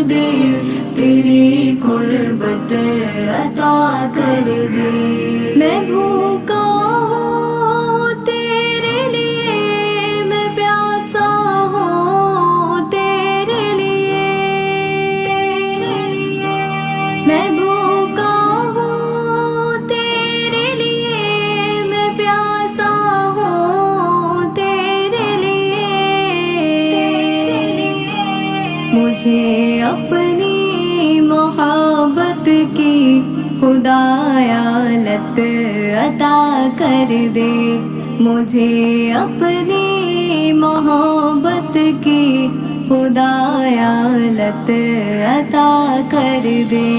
دے، تیری قربت عطا کر دے۔ میں بھوکا ہوں تیرے لیے، میں پیاسا ہوں تیرے لیے، میں بھوکا ہوں تیرے لیے، میں پیاسا ہوں تیرے لیے۔ مجھے اپنی محبت کی خدایا لت عطا کر دے، مجھے اپنی محبت کی خدایا لت عطا کر دے۔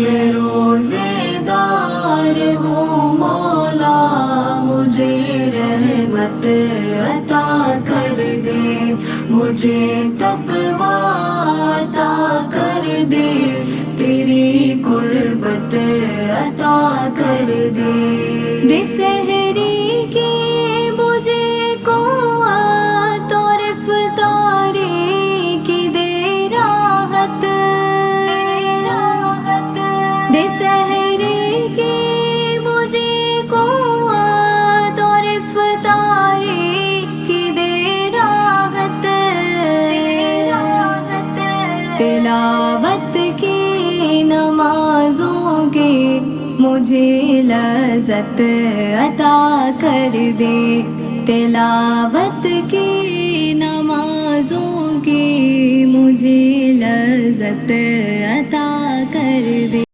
میں روزے دار ہوں مولا، مجھے رحمت عطا کر دے، مجھے تقویٰ عطا کر دے، تیری قربت عطا کر دے۔ سحری کی مجھے قوت اور افطاری کی دے راحت، دے سحری کی مجھے قوت اور افطاری کی دے راحت، تلاوت کی نمازوں کی مجھے لذت عطا کر دے، تلاوت کی نمازوں کی مجھے لذت عطا کر دے۔